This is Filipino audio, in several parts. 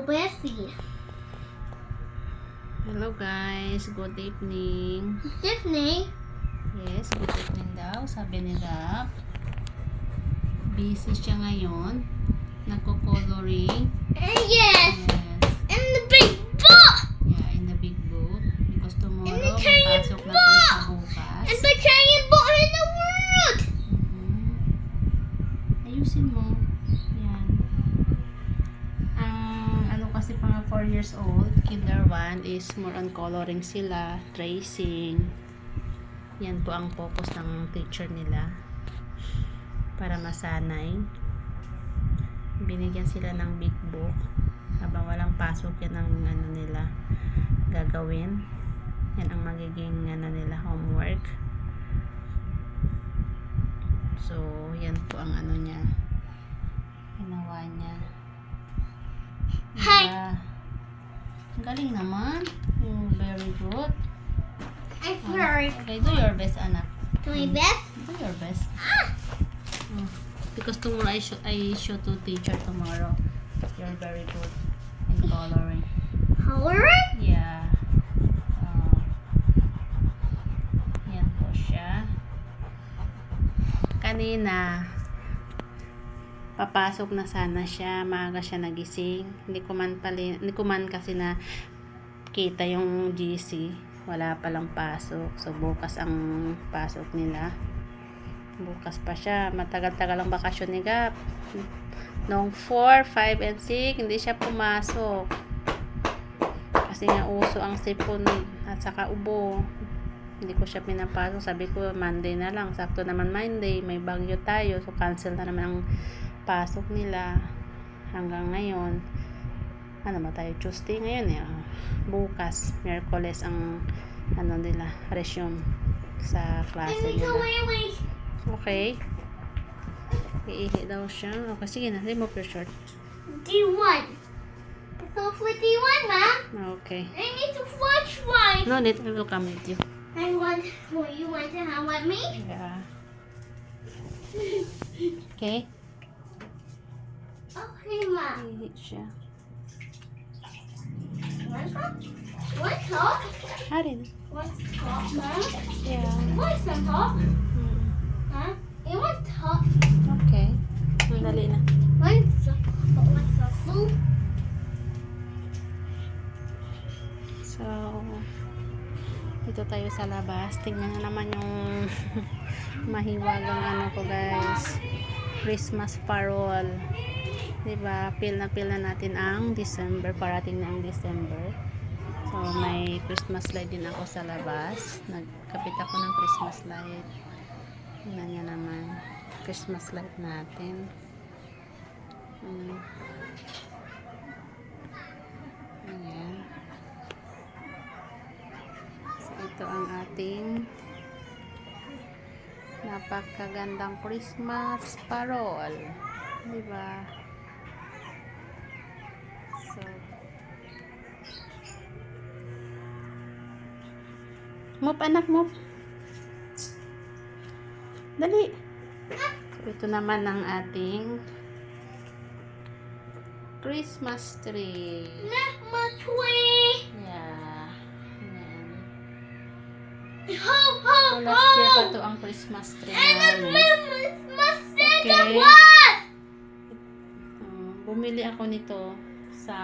Bessie. Hello guys, good evening. Disney. Yes, good evening daw. Sabi nila, busy siya ngayon. Nagko-coloring. Yes. Yes. And the big book. Yeah, in the big book. Because tomorrow, And the may giant pasok na po siya bukas. And the giant book in the world. Ayusin mo. Yan. Ang ano kasi pang 4 years old, kinder 1 is more on coloring sila, tracing. Yan po ang focus ng teacher nila para masanay. Binigyan sila ng big book habang walang pasok. Yan ang ano nila gagawin. Yan ang magiging ano nila homework. So yan po ang ano niya ginawa niya. Hi. Diba? Ang galing naman. Very good. I'm sorry. Okay, do your best, anak. Do my best. Do your best. Because tomorrow I show to teacher tomorrow. You're very good in coloring. Coloring? Yeah. Yan po siya. Kanina, papasok na sana siya. Maaga siya nagising. Hindi ko man kasi na kita yung GC. Wala palang pasok. So, bukas ang pasok nila. Bukas pa siya. Matagal-tagal ang bakasyon ni Gap. Noong 4, 5, and 6, hindi siya pumasok. Kasi nga uso ang sipon at saka ubo. Hindi ko siya pinapasok. Sabi ko, Monday na lang. Sakto naman Monday. May bagyo tayo. So, cancel na naman ang pasok nila. Hanggang ngayon. Ano ba tayo? Tuesday ngayon eh. Bukas, Miyerkules ang ano nila, resume sa klase nila. Okay. Iihi daw siya. Okay, sige na. Remove your shirt. D1. It's all for D1, Mom. Okay. I need to watch one. No need. I will come with you. I want. Well, you want to have with me? Yeah. Okay. Okay, Mom. Iihi siya. One top. One top. Harin. One top, Mom. Yeah. What's some top? Huh? You want top? Okay. Dali na. What's a soup? So, dito tayo sa labas. Tingnan na naman yung mahiwagang ano ko guys. Christmas parol. Diba? Feel na natin ang December. Parating na ang December. So, may Christmas light din ako sa labas. Nagkapit ako ng Christmas light. Tingnan nyo naman. Christmas light natin. Ayan. So, ito ang ating napakagandang Christmas parol. Diba? So, move anak, move. Dali. So, ito naman ang ating Christmas tree. Not much way. Yeah. Ayan. Ho, ho, So, last year pa ho. to ang Christmas tree And the namin. Christmas Santa Okay. was. Bumili ako nito sa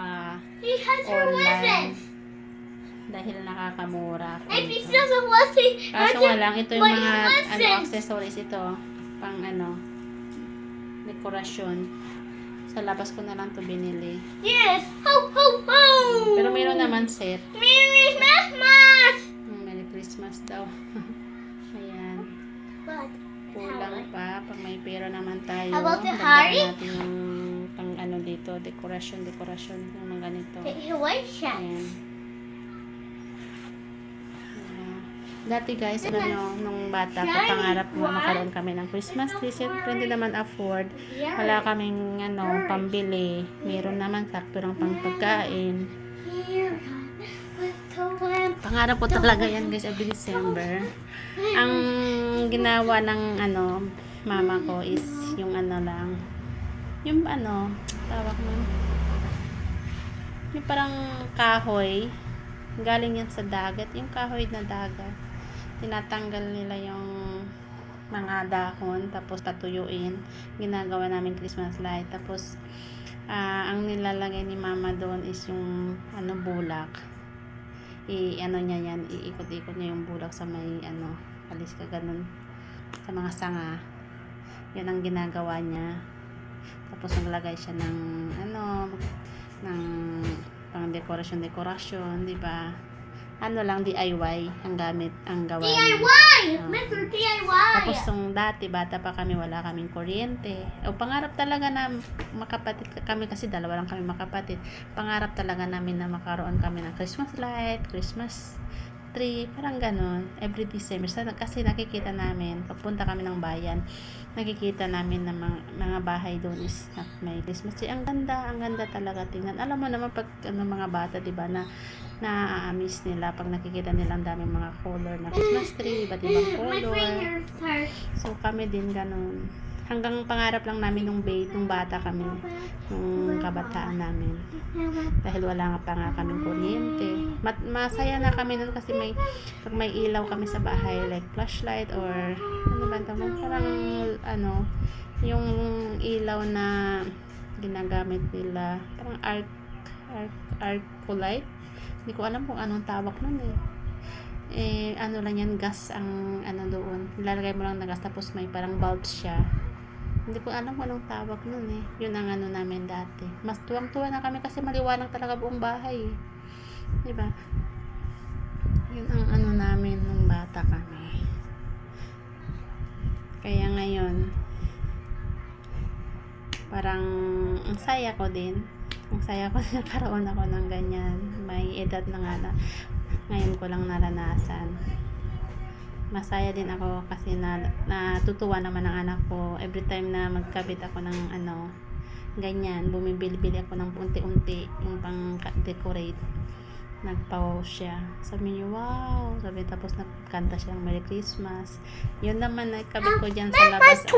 He has her online weapons. dahil nakakamura ako And he nito. doesn't want to. Kaso nga lang, ito yung But mga he ano, listens. accessories ito. Pang ano, dekorasyon. Sa labas ko na lang to binili. Yes. Ho, ho, ho. Pero mayroon naman set. Merry Christmas. Merry Christmas daw. Ayan. But Kulang pa. Pag may pera naman tayo. How about the dagdagan Harry? natin yung pang ano dito, dekorasyon. Yung mga ganito. white shirt. Ayan. Dati guys, alam nyo, nung bata ko, pangarap ko makaroon kami ng Christmas tree. Siyempre, hindi naman afford. Wala kaming ano, pambili. Meron naman sakto ng pang pagkain. Pangarap ko talaga yan guys, every December. Ang ginawa ng ano, mama ko is yung ano lang. Yung ano, tawag mo. yung parang kahoy. Galing yan sa dagat. Yung kahoy na dagat. Tinatanggal nila yung mga dahon, tapos tatuyuin. Ginagawa namin Christmas light. Tapos, ang nilalagay ni mama doon is yung bulak. Niya yan, iikot-ikot niya yung bulak sa may alis ka ganun. Sa mga sanga. Yan ang ginagawa niya. Tapos naglagay siya ng ng pang dekorasyon, di ba? Lang DIY ang gamit, ang gawa niya. DIY! Mr. DIY! Tapos nung dati, bata pa kami, wala kaming kuryente. Pangarap talaga na makapatid kami, kasi dalawa lang kami makapatid. Pangarap talaga namin na makaroon kami ng Christmas light, Christmas tree, parang ganon. Every December. Kasi nakikita namin, pagpunta kami ng bayan, nakikita namin na mga bahay doon is may Christmas tree. Ang ganda talaga tingnan. Alam mo naman pag mga bata, diba, na-miss nila pag nakikita nila ang daming mga color na Christmas tree, iba't ibang My color. fingers hurt. So kami din ganun. Hanggang pangarap lang namin nung bata kami, nung kabataan namin. Dahil wala pa nga kaming kuryente. Masaya na kami nun kasi pag may ilaw kami sa bahay, like flashlight or parang yung ilaw na ginagamit nila, parang arco light. Hindi ko alam kung anong tawag nun lang yan, gas ang doon. Nilalagay mo lang na gas, tapos may parang bulbs siya. Hindi ko alam kung anong tawag nun Yun ang namin dati. Mas tuwang-tuwa na kami kasi maliwanag talaga buong bahay. Diba? Yun ang namin nung bata kami. Kaya ngayon, parang ang saya ko din. Ang saya ko na karoon ako ng ganyan. May edad na nga ngayon ko lang naranasan. Masaya din ako kasi natutuwa naman ang anak ko. Every time na magkabit ako ng ganyan, bumibili ako ng unti-unti yung pang-decorate. Nagpaw siya. Sabi niya, wow. Tapos nagkanta siya ng Merry Christmas. Yun naman, nagkabit ko dyan sa labas.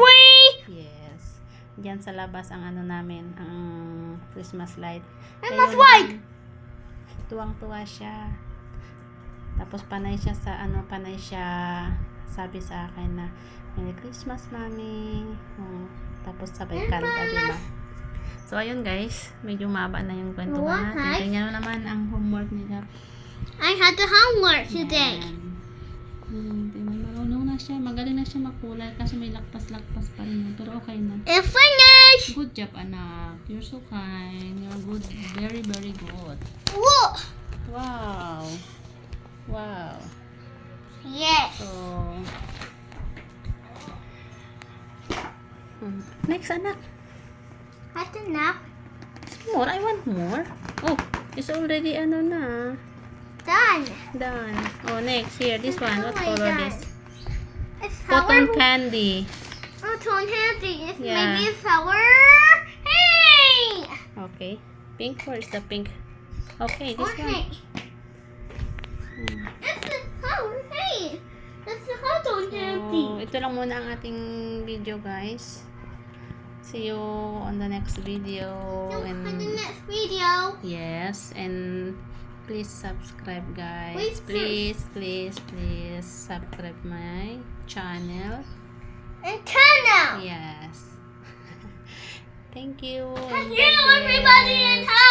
Yes. Dyan sa labas ang namin, ang Christmas light. Ayun, tuwang-tuwa siya. Tapos panay siya sabi sa akin na Merry Christmas, Mami. Tapos sabay kanta, diba? So ayun guys, medyo maba na yung kwentuhan natin. Tingnan mo naman ang homework nila. I had the homework today. Tingnan, marunong na siya. Magaling na siya makulay kasi may lakpas-lakpas pa rin. Pero okay na. It's finished! Good job, anak. You're so kind. You're good. Very, very good. Look! Wow. Wow. Yes. So, next, anak. That's enough. More? I want more. Oh, it's already na. Done. Done. Oh, next. Here, this one. What Oh my color God. this? It's Cotton sour. candy. Oh, cotton candy. It's Yeah. maybe sour. Hey! Okay. Pink. Where is the pink? Okay, this Okay. one. It's the sour. Hey! It's the cotton candy. So, ito lang muna ang ating video, guys. See you on the next video. In the next video. Yes, and please subscribe, guys. Please Please subscribe my channel. And channel. Yes. Thank you. Thank God you, everybody, bless. and how